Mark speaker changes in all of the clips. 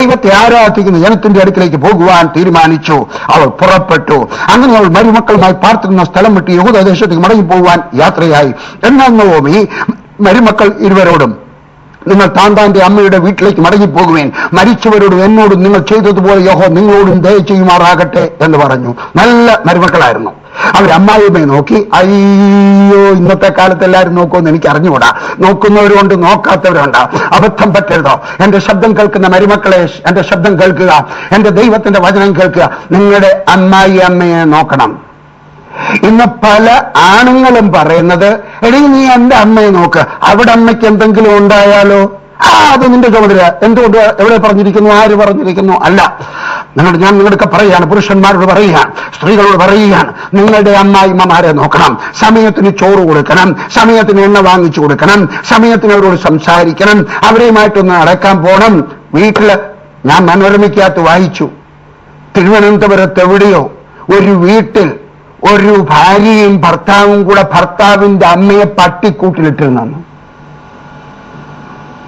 Speaker 1: ദൈവത്തെ ആരാധിക്കുന്ന ജനത്തിന്റെ അടുക്കിലേക്ക് പോകുവാൻ തീരുമാനിച്ചു. അവൾ പുറപ്പെട്ടു. അങ്ങനെ അവൾ മരുമക്കളുമായി പാർത്തിരുന്ന സ്ഥലം വിട്ട് യഹൂദദേശത്തേക്ക് മടങ്ങി പോകുവാൻ യാത്രയായി. എന്നാൽ നവോമി മരുമക്കൾ ഇരുവരോടും, നിങ്ങൾ താന്താന്റെ അമ്മയുടെ വീട്ടിലേക്ക് മടങ്ങിപ്പോകുവേൻ. മരിച്ചവരോടും എന്നോടും നിങ്ങൾ ചെയ്തതുപോലെ യഹോവ നിങ്ങളോടും ദയ ചെയ്യുമാറാകട്ടെ എന്ന് പറഞ്ഞു. നല്ല മരുമക്കളായിരുന്നു. അവരമ്മായിയമ്മയെ നോക്കി. അയ്യോ, ഇന്നത്തെ കാലത്ത് എല്ലാവരും നോക്കുമെന്ന് എനിക്ക് അറിഞ്ഞുകൂടാ. നോക്കുന്നവരുണ്ട്, നോക്കാത്തവരുണ്ട്. അബദ്ധം പറ്റരുതോ? എന്റെ ശബ്ദം കേൾക്കുന്ന മരുമക്കളെ, എന്റെ ശബ്ദം കേൾക്കുക, എന്റെ ദൈവത്തിന്റെ വചനം കേൾക്കുക. നിങ്ങളുടെ അമ്മായിയമ്മയെ നോക്കണം. ഇന്ന് പല ആണുങ്ങളും പറയുന്നത്, എടീ നീ എന്റെ അമ്മയെ നോക്ക്, അവിടെ അമ്മയ്ക്ക് എന്തെങ്കിലും ഉണ്ടായാലോ, അത് നിന്റെ ചുമതല. എന്തുകൊണ്ട്? എവിടെ പറഞ്ഞിരിക്കുന്നു? ആര് പറഞ്ഞിരിക്കുന്നു? അല്ല, ഞാൻ നിങ്ങളൊക്കെ പറയുകയാണ്, പുരുഷന്മാരോട് പറയുകയാണ്, സ്ത്രീകളോട് പറയുകയാണ്, നിങ്ങളുടെ അമ്മായിമ്മമാരെ നോക്കണം. സമയത്തിന് ചോറ് കൊടുക്കണം, സമയത്തിന് എണ്ണ വാങ്ങിച്ചു കൊടുക്കണം, സമയത്തിന് അവരോട് സംസാരിക്കണം, അവരെയുമായിട്ടൊന്ന് അടക്കാൻ പോകണം. വീട്ടില് ഞാൻ മനോരമയ്ക്കകത്ത് വായിച്ചു, തിരുവനന്തപുരത്ത് എവിടെയോ ഒരു വീട്ടിൽ ഒരു ഭാര്യയും ഭർത്താവും കൂടെ ഭർത്താവിന്റെ അമ്മയെ പട്ടിക്കൂട്ടിലിട്ടിരുന്നു.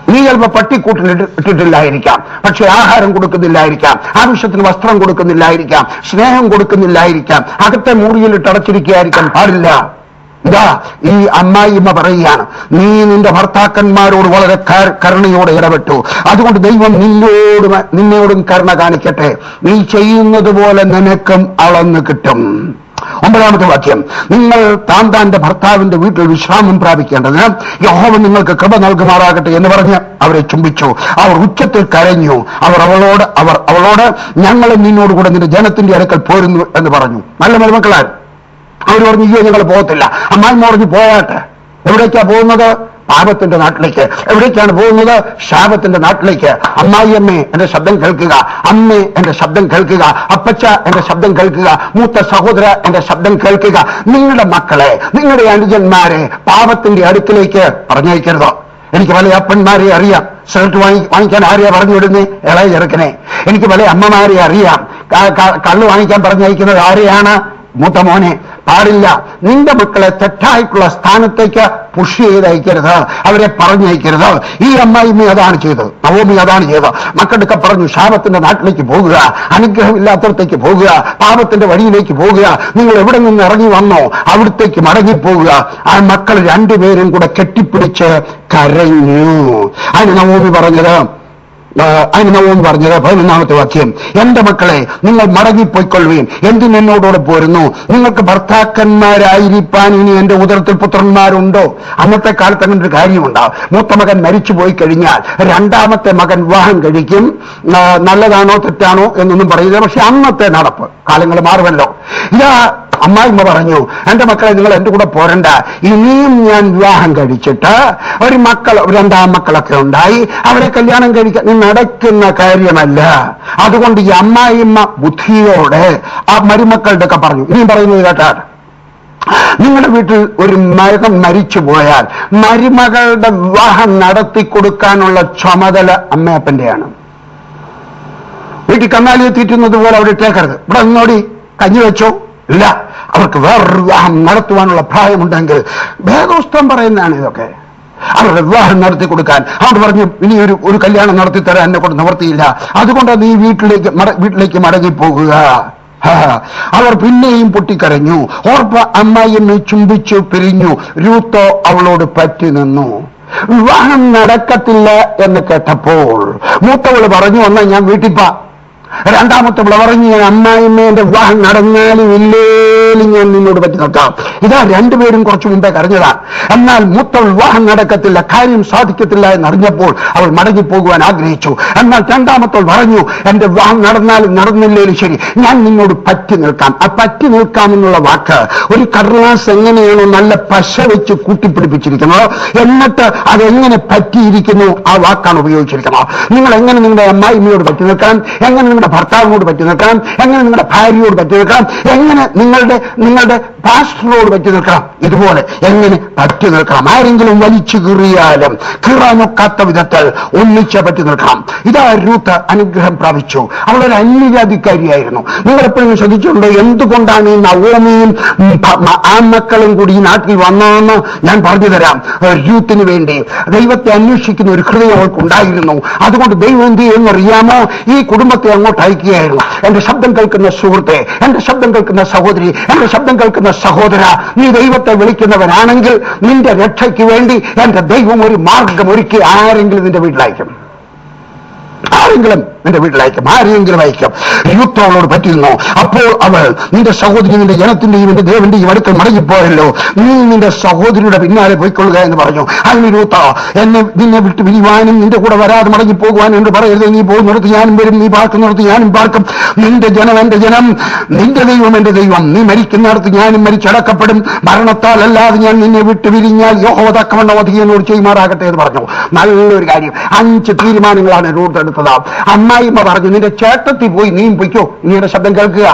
Speaker 1: നീ ചിലപ്പോൾ പട്ടിക്കൂട്ടിലിട്ടിട്ടില്ലായിരിക്കാം, പക്ഷെ ആഹാരം കൊടുക്കുന്നില്ലായിരിക്കാം, ആവശ്യത്തിന് വസ്ത്രം കൊടുക്കുന്നില്ലായിരിക്കാം, സ്നേഹം കൊടുക്കുന്നില്ലായിരിക്കാം, അകത്തെ മുറിയിലിട്ട് അടച്ചിരിക്കുകയായിരിക്കാൻ പാടില്ല. ഇതാ ഈ അമ്മായിമ്മ പറയുകയാണ്, നീ നിന്റെ ഭർത്താക്കന്മാരോട് വളരെ കരുണയോടെ ഇടപെട്ടു, അതുകൊണ്ട് ദൈവം നിന്നോടും കരുണ കാണിക്കട്ടെ. നീ ചെയ്യുന്നത് പോലെ നിനക്കും അളന്ന് കിട്ടും. 9-ാമത്തെ വാക്യം, നിങ്ങൾ താന്താന്റെ ഭർത്താവിന്റെ വീട്ടിൽ വിശ്രാമം പ്രാപിക്കേണ്ടതിന് യഹോവ നിങ്ങൾക്ക് കൃപ നൽകുമാറാകട്ടെ എന്ന് പറഞ്ഞ് അവരെ ചുംബിച്ചു. അവർ ഉച്ചത്തിൽ കരഞ്ഞു. അവളോട് ഞങ്ങൾ നിന്നോടുകൂടെ നിന്റെ ജനത്തിന്റെ അടുക്കൽ പോരുന്നു എന്ന് പറഞ്ഞു. നല്ല മരുമക്കളാർ. അവർ പറഞ്ഞു, ഇയ്യോ ഞങ്ങൾ പോകത്തില്ല. അമ്മായിമ്മ പറഞ്ഞു, പോയാട്ടെ. എവിടേക്കാ പോകുന്നത്? പാപത്തിന്റെ നാട്ടിലേക്ക്. എവിടേക്കാണ് പോകുന്നത്? ശാപത്തിന്റെ നാട്ടിലേക്ക്. അമ്മായിയമ്മേ എന്റെ ശബ്ദം കേൾക്കുക, അമ്മേ എന്റെ ശബ്ദം കേൾക്കുക, അപ്പച്ച എന്റെ ശബ്ദം കേൾക്കുക, മൂത്ത സഹോദര എന്റെ ശബ്ദം കേൾക്കുക. നിങ്ങളുടെ മക്കളെ, നിങ്ങളുടെ അനുജന്മാരെ പാപത്തിന്റെ അടുക്കിലേക്ക് പറഞ്ഞയക്കരുത്. എനിക്ക് പല അപ്പന്മാരെ അറിയാം, ഷർട്ട് വാങ്ങിക്കാൻ ആരെയാ പറഞ്ഞു വിടുന്നേ? ഇളയ ചെറുക്കനെ. എനിക്ക് പല അമ്മമാരെ അറിയാം, കള്ളു വാങ്ങിക്കാൻ പറഞ്ഞയക്കുന്നത് ആരെയാണ്? മൂത്ത മോനെ. പാടില്ല. നിന്റെ മക്കളെ തെറ്റായിട്ടുള്ള സ്ഥാനത്തേക്ക് പുഷ് ചെയ്ത് അയക്കരുത്, അവരെ പറഞ്ഞയക്കരുത്. ഈ അമ്മായിമ്മ അതാണ് ചെയ്തത്, നവോമി അതാണ് ചെയ്തത്. മക്കളൊക്കെ പറഞ്ഞു, ശാപത്തിന്റെ നാട്ടിലേക്ക് പോകുക, അനുഗ്രഹമില്ലാത്തടത്തേക്ക് പോകുക, പാപത്തിന്റെ വഴിയിലേക്ക് പോകുക. നിങ്ങൾ എവിടെ നിന്ന് ഇറങ്ങി വന്നോ അവിടത്തേക്ക് മടങ്ങിപ്പോവുക. ആ മക്കൾ രണ്ടുപേരും കൂടെ കെട്ടിപ്പിടിച്ച് കരഞ്ഞു. അതിന് നവോമി പറഞ്ഞത് 11-ാമത്തെ വാക്യം, എന്റെ മക്കളെ നിങ്ങൾ മടങ്ങിപ്പോയിക്കൊള്ളുകയും എന്തിനെന്നോടോടെ പോരുന്നു? നിങ്ങൾക്ക് ഭർത്താക്കന്മാരായിരിക്കാൻ ഇനി എന്റെ ഉദരത്തിൽ പുത്രന്മാരുണ്ടോ? അന്നത്തെ കാലത്ത് അങ്ങനെ ഒരു കാര്യമുണ്ടോ? മൂത്ത മകൻ മരിച്ചു പോയി കഴിഞ്ഞാൽ രണ്ടാമത്തെ മകൻ വിവാഹം കഴിക്കും. നല്ലതാണോ തെറ്റാണോ എന്നൊന്നും പറയില്ല, പക്ഷെ അന്നത്തെ നടപ്പ്. കാലങ്ങൾ മാറുമല്ലോ. ഇതാ അമ്മായിമ്മ പറഞ്ഞു, എന്റെ മക്കളെ നിങ്ങൾ എന്റെ കൂടെ പോരണ്ട, ഇനിയും ഞാൻ വിവാഹം കഴിച്ചിട്ട് രണ്ടാം മക്കളൊക്കെ ഉണ്ടായി, അവരെ കല്യാണം കഴിക്കാൻ നടക്കുന്ന കാര്യമല്ല. അതുകൊണ്ട് ഈ അമ്മായിമ്മ ബുദ്ധിയോടെ ആ മരുമക്കളുടെ ഒക്കെ പറഞ്ഞു. ഇനിയും പറയുന്നത് കേട്ടാണ്, നിങ്ങളുടെ വീട്ടിൽ ഒരു മകൻ മരിച്ചു പോയാൽ മരുമകളുടെ വിവാഹം നടത്തി കൊടുക്കാനുള്ള ചുമതല അമ്മയപ്പന്റെയാണ്. വീട്ടിൽ കന്നാലിയെ തീറ്റുന്നത് പോലെ അവിടെ ഇട്ടേക്കരുത്. ഇവിടെ നിന്നോടി കഞ്ഞി വെച്ചോ? ഇല്ല. അവർക്ക് വേറൊരു വിവാഹം നടത്തുവാനുള്ള പ്രായമുണ്ടെങ്കിൽ വേദോസ്തം പറയുന്നതാണ് ഇതൊക്കെ. അവരുടെ വിവാഹം നടത്തി കൊടുക്കാൻ അവർ പറഞ്ഞു, ഇനി ഒരു കല്യാണം നടത്തി തരാൻ എന്നെ കൊണ്ട് നിവർത്തിയില്ല, അതുകൊണ്ട് നീ വീട്ടിലേക്ക് മടങ്ങിപ്പോകുക. അവർ പിന്നെയും പൊട്ടിക്കരഞ്ഞു. ഓർപ്പ അമ്മായിയമ്മയെ ചുംബിച്ചു പിരിഞ്ഞു. രൂത്തോ അവളോട് പറ്റി നിന്നു. വിവാഹം നടക്കത്തില്ല എന്ന് കേട്ടപ്പോൾ മൂത്തവള് പറഞ്ഞു, എന്നാ ഞാൻ വീട്ടിപ്പാ. രണ്ടാമത്തെ പറഞ്ഞു, ഞാൻ അമ്മായിമ്മേന്റെ വിവാഹം നടന്നാലും ഇല്ലേലും ഞാൻ നിന്നോട് പറ്റി നോക്കാം. ഇതാ രണ്ടുപേരും കുറച്ചു മുമ്പേ കരഞ്ഞതാണ്. എന്നാൽ മൂത്തവൾ വിവാഹം നടക്കത്തില്ല, കാര്യം സാധിക്കത്തില്ല എന്നറിഞ്ഞപ്പോൾ അവൾ മടങ്ങിപ്പോകുവാൻ ആഗ്രഹിച്ചു. എന്നാൽ രണ്ടാമത്തവൾ പറഞ്ഞു, എന്റെ വിവാഹം നടന്നാലും നടന്നില്ലേലും ശരി, ഞാൻ നിന്നോട് പറ്റി നിൽക്കാം. ആ പറ്റി നിൽക്കാമെന്നുള്ള വാക്ക് ഒരു കടലാസ് എങ്ങനെയാണോ നല്ല പശ വെച്ച് കൂട്ടിപ്പിടിപ്പിച്ചിരിക്കുന്നത്, എന്നിട്ട് അതെങ്ങനെ പറ്റിയിരിക്കുന്നു ആ വാക്കാണ് ഉപയോഗിച്ചിരിക്കുന്നത്. നിങ്ങൾ എങ്ങനെ നിങ്ങളുടെ അമ്മായിമ്മയോട് പറ്റി നിൽക്കാം, എങ്ങനെ നിങ്ങളുടെ ഭർത്താവിനോട് പറ്റി നിൽക്കാം, എങ്ങനെ നിങ്ങളുടെ ഭാര്യയോട് പറ്റി നിൽക്കാം, എങ്ങനെ നിങ്ങളുടെ നിങ്ങളുടെ പാസ്റ്ററോട് പറ്റി നിൽക്കണം. ഇതുപോലെ എങ്ങനെ പറ്റി നിൽക്കണം? ആരെങ്കിലും വലിച്ചു കീറിയാലും കീറാനൊക്കാത്ത വിധത്തിൽ ഒന്നിച്ച പറ്റി നിൽക്കണം. ഇതാ രൂത്ത് അനുഗ്രഹം പ്രാപിച്ചു. അവളൊരു അന്യജാതിക്കാരിയായിരുന്നു. നിങ്ങൾ എപ്പോഴും ശ്രദ്ധിച്ചിട്ടുണ്ടോ എന്തുകൊണ്ടാണ് ഈ നവോമിയും ആൺമക്കളും കൂടി ഈ നാട്ടിൽ വന്നതെന്ന് ഞാൻ പറഞ്ഞു തരാം. രൂത്തിന് വേണ്ടി ദൈവത്തെ അന്വേഷിക്കുന്ന ഒരു ഹൃദയം അവൾക്കുണ്ടായിരുന്നു. അതുകൊണ്ട് ദൈവം എന്ത് ചെയ്യുമെന്നറിയാമോ? ഈ കുടുംബത്തെ അങ്ങോട്ട് അയക്കുകയായിരുന്നു. എന്റെ ശബ്ദം കേൾക്കുന്ന സുഹൃത്തെ, എന്റെ ശബ്ദം കേൾക്കുന്ന സഹോദരി, എന്റെ ശബ്ദം കേൾക്കുന്ന സഹോദര, നീ ദൈവത്തെ വിളിക്കുന്നവനാണെങ്കിൽ നിന്റെ രക്ഷയ്ക്ക് വേണ്ടി എന്റെ ദൈവം ഒരു മാർഗം ഒരുക്കി ആരെങ്കിലും നിന്റെ വീട്ടിലയക്കും. ആരെങ്കിലും നിന്റെ വീട്ടിലയക്കും, ആരെങ്കിലും അയക്കും. യൂത്തോളോട് പറ്റിയിരുന്നോ? അപ്പോൾ അവൾ നിന്റെ സഹോദരി നിന്റെ ജനത്തിന്റെയും നിന്റെ ദേവന്റെയും അടുക്കൽ മടങ്ങിപ്പോയല്ലോ, നീ നിന്റെ സഹോദരിയുടെ പിന്നാലെ പോയിക്കൊള്ളുക എന്ന് പറഞ്ഞു. അതിന് രൂത്ത നിന്നെ വിട്ട് പിരിവാനും നിന്റെ കൂടെ വരാതെ മടങ്ങിപ്പോകുവാനും എന്ന് പറയരുത്. നീ പോകുന്നിടത്ത് ഞാനും വരും, നീ പാർക്കുന്നിടത്ത് ഞാനും പാർക്കും. നിന്റെ ജനം എന്റെ ജനം, നിന്റെ ദൈവം എന്റെ ദൈവം. നീ മരിക്കുന്നിടത്ത് ഞാനും മരിച്ചടക്കപ്പെടും. മരണത്താൽ അല്ലാതെ ഞാൻ നിന്നെ വിട്ട് പിരിഞ്ഞാൽ യഹോവ തക്കവണ്ണം അധികനോട് ചെയ്യുമാറാകട്ടെ എന്ന് പറഞ്ഞു. നല്ലൊരു കാര്യം. 5 തീരുമാനങ്ങളാണ് രൂത്ത് എടുത്തത്. അമ്മായിമ്മ പറഞ്ഞു, നിന്റെ ചേട്ടത്തി പോയി നീയും പൊയ്ക്കോ. ഇങ്ങനെ ശബ്ദം കേൾക്കുക.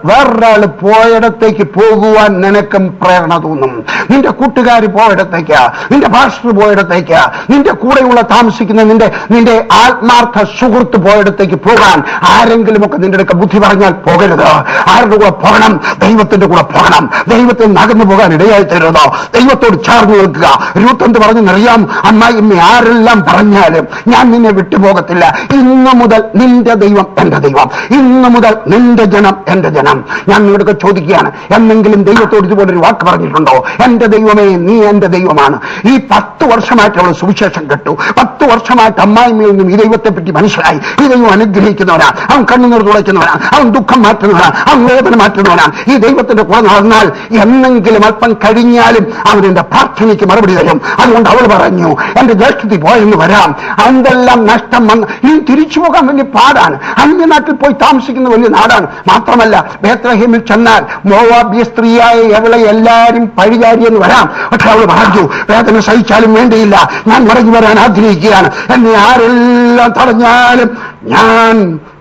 Speaker 1: വേറൊരാള് പോയിടത്തേക്ക് പോകുവാൻ നിനക്കും പ്രേരണ തോന്നും. നിന്റെ കൂട്ടുകാർ പോയിടത്തേക്ക്, നിന്റെ പാസ്റ്റർ പോയിടത്തേക്ക്, നിന്റെ കൂടെയുള്ള താമസിക്കുന്ന നിന്റെ ആത്മാർത്ഥ സുഹൃത്ത് പോയിടത്തേക്ക് പോകാൻ ആരെങ്കിലുമൊക്കെ നിന്റെ അടുക്ക ബുദ്ധി പറഞ്ഞാൽ പോകരുത്. ആരുടെ കൂടെ പോകണം? ദൈവത്തിന്റെ കൂടെ പോകണം. ദൈവത്തിൽ നകന്നു പോകാൻ ഇടയായി തരുന്നോ? ദൈവത്തോട് ചേർന്ന് നിൽക്കുക. രൂത്ത് എന്ത് പറഞ്ഞെന്നറിയാം? അമ്മായിമ്മ ആരെല്ലാം പറഞ്ഞാലും ഞാൻ നിന്നെ വിട്ടുപോകത്തില്ല. ഇന്നു മുതൽ നിന്റെ ദൈവം എന്റെ ദൈവം, ഇന്നു മുതൽ നിന്റെ ജനം എന്റെ ജനം. ഞാൻ നിങ്ങളുടെ ചോദിക്കുകയാണ്, എന്നെങ്കിലും ദൈവത്തോട് ഇതുപോലൊരു വാക്ക് പറഞ്ഞിട്ടുണ്ടോ? എന്റെ ദൈവമേ, നീ എന്റെ ദൈവമാണ്. ഈ 10 വർഷമായിട്ട് അവൾ സുവിശേഷം കേട്ടു. 10 വർഷമായിട്ട് അമ്മായിമ്മയിൽ നിന്നും ഈ ദൈവത്തെ പറ്റി മനസ്സിലായി. ഈ ദൈവം അനുഗ്രഹിക്കുന്നവനാണ്, അവൻ കണ്ണുനീർ തുടയ്ക്കുന്നവനാണ്, അവൻ ദുഃഖം മാറ്റുന്നവനാണ്, അവൻ വേദന മാറ്റുന്നവനാണ്. ഈ ദൈവത്തിന്റെ കൂടെ നടന്നാൽ എന്നെങ്കിലും അല്പം കഴിഞ്ഞാലും അവൻ എന്റെ പ്രാർത്ഥനയ്ക്ക് മറുപടി തരും. അതുകൊണ്ട് അവൾ പറഞ്ഞു, എന്റെ ജ്യേഷ്ഠത്തിൽ പോയെന്ന് വരാം, എന്തെല്ലാം നഷ്ടം വന്ന് ഇനി തിരിച്ചു പോകാൻ വലിയ പാടാണ്. അന്യനാട്ടിൽ പോയി താമസിക്കുന്ന വലിയ നാടാണ്. മാത്രമല്ല ബേത്ലഹേമിൽ ചെന്നാൽ മോവാബ്യ സ്ത്രീയായ അവളെ എല്ലാവരും പഴിചാരിയെന്ന് വരാം. പക്ഷെ അവൾ പറഞ്ഞു, വേദന സഹിച്ചാലും വേണ്ടിയില്ല, ഞാൻ മടങ്ങി വരാൻ ആഗ്രഹിക്കുകയാണ്. എന്നെ ആരെല്ലാം തടഞ്ഞാലും ഞാൻ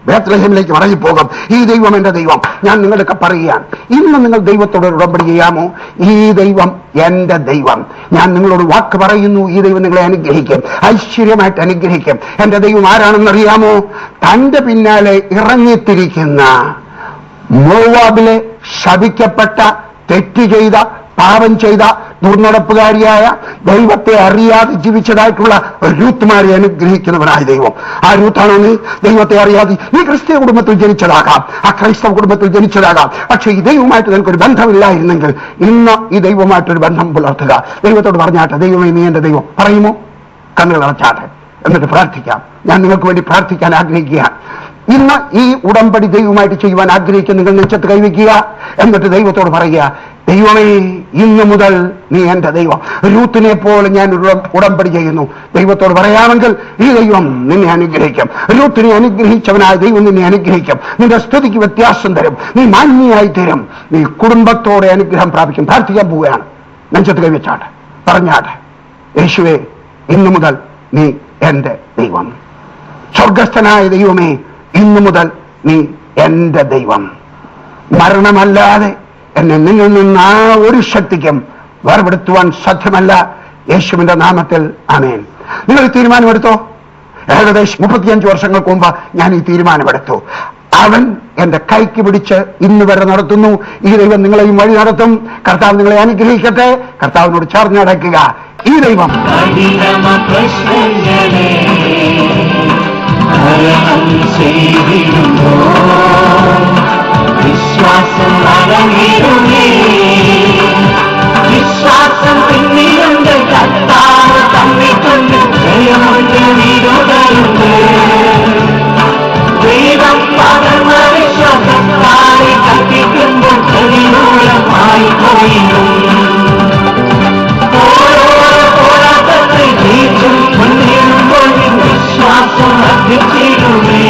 Speaker 1: ബേത്ലഹേമിലേക്ക് മടങ്ങിപ്പോകും. ഈ ദൈവം എന്റെ ദൈവം. ഞാൻ നിങ്ങളൊക്കെ പറയുകയാണ്, ഇന്ന് നിങ്ങൾ ദൈവത്തോട് ഉടമ്പടി ചെയ്യാമോ? ഈ ദൈവം എന്റെ ദൈവം. ഞാൻ നിങ്ങളോട് വാക്ക് പറയുന്നു, ഈ ദൈവം നിങ്ങളെ അനുഗ്രഹിക്കും, ഐശ്വര്യമായിട്ട് അനുഗ്രഹിക്കും. എന്റെ ദൈവം ആരാണെന്നറിയാമോ? തന്റെ പിന്നാലെ ഇറങ്ങിത്തിരിക്കുന്ന മോവാബിലെ ശപിക്കപ്പെട്ട, തെറ്റ് ചെയ്ത, പാപം ചെയ്ത, ദുർനടപ്പുകാരിയായ, ദൈവത്തെ അറിയാതെ ജീവിച്ചതായിട്ടുള്ള രൂത്ത്മാരെ അനുഗ്രഹിക്കുന്നവനായ ദൈവം. ആ രൂത്താണോ നീ? ദൈവത്തെ അറിയാതെ നീ ക്രിസ്തീയ കുടുംബത്തിൽ ജനിച്ചതാകാം, ആ ക്രൈസ്തവ കുടുംബത്തിൽ ജനിച്ചതാകാം. പക്ഷെ ഈ ദൈവമായിട്ട് നിനക്കൊരു ബന്ധമില്ലായിരുന്നെങ്കിൽ ഇന്ന് ഈ ദൈവമായിട്ടൊരു ബന്ധം പുലർത്തുക. ദൈവത്തോട് പറഞ്ഞാട്ടെ, ദൈവമേ നീ എന്റെ ദൈവം. പറയുമോ? കണ്ണുകൾ അടച്ചാട്ടെ, എന്നിട്ട് പ്രാർത്ഥിക്കാം. ഞാൻ നിങ്ങൾക്ക് വേണ്ടി പ്രാർത്ഥിക്കാൻ ആഗ്രഹിക്കുകയാണ്. ഇന്ന് ഈ ഉടമ്പടി ദൈവമായിട്ട് ചെയ്യുവാൻ ആഗ്രഹിക്കുന്ന നിങ്ങൾ നെഞ്ചത്ത് കൈവയ്ക്കുക. എന്നിട്ട് ദൈവത്തോട് പറയുക, ദൈവമേ ഇന്നു മുതൽ നീ എന്റെ ദൈവം. രൂത്തിനെ പോലെ ഞാൻ ഉടമ്പടി ചെയ്യുന്നു. ദൈവത്തോട് പറയാമെങ്കിൽ ഈ ദൈവം നിന്നെ അനുഗ്രഹിക്കും. രൂത്തിനെ അനുഗ്രഹിച്ചവനായ ദൈവം നിന്നെ അനുഗ്രഹിക്കും. നിന്റെ സ്ഥിതിക്ക് വ്യത്യാസം തരും. നീ മാന്യയായി തീരും. നീ കുടുംബത്തോടെ അനുഗ്രഹം പ്രാപിക്കും. പ്രാർത്ഥിക്കാൻ പോവുകയാണ്. നെഞ്ചത്ത് കൈവച്ചാട്ടെ, പറഞ്ഞാട്ടെ, യേശുവേ ഇന്നു മുതൽ നീ എന്റെ ദൈവം. സ്വർഗസ്ഥനായ ദൈവമേ ഇന്നു മുതൽ നീ എന്റെ ദൈവം. മരണമല്ലാതെ എന്നെ നിന്നിൽ നിന്ന് ആ ഒരു ശക്തിക്കും വേർപെടുത്തുവാൻ സാധ്യമല്ല. യേശുവിന്റെ നാമത്തിൽ ആമേൻ. നിങ്ങൾ ഈ തീരുമാനമെടുത്തോ? ഏകദേശം 35 വർഷങ്ങൾക്ക് മുമ്പ് ഞാൻ ഈ തീരുമാനമെടുത്തു. അവൻ എന്റെ കൈക്ക് പിടിച്ച് ഇന്ന് വരെ നടത്തുന്നു. ഈ ദൈവം നിങ്ങളെയും വഴി നടത്തും. കർത്താവ് നിങ്ങളെ അനുഗ്രഹിക്കട്ടെ. കർത്താവിനോട് ചേർന്ന് നടക്കുക. ഈ ദൈവം
Speaker 2: വിശ്വാസം വിശ്വാസം പിന്നിലുണ്ട്. കർത്താവ് തന്നിട്ടുണ്ട് ജയമുണ്ട്, വീടുകളുണ്ട്. ദൈവം പകർന്ന വിശ്വാസത്താലെ കൽപ്പിക്കുമ്പോൾ പ്രതികൂലമായി പോയിടും. ഓരോ പോരാട്ടത്തിൽ ജയിച്ചും മുന്നേറുമ്പോൾ വിശ്വാസം വർദ്ധിച്ചിടുമേ.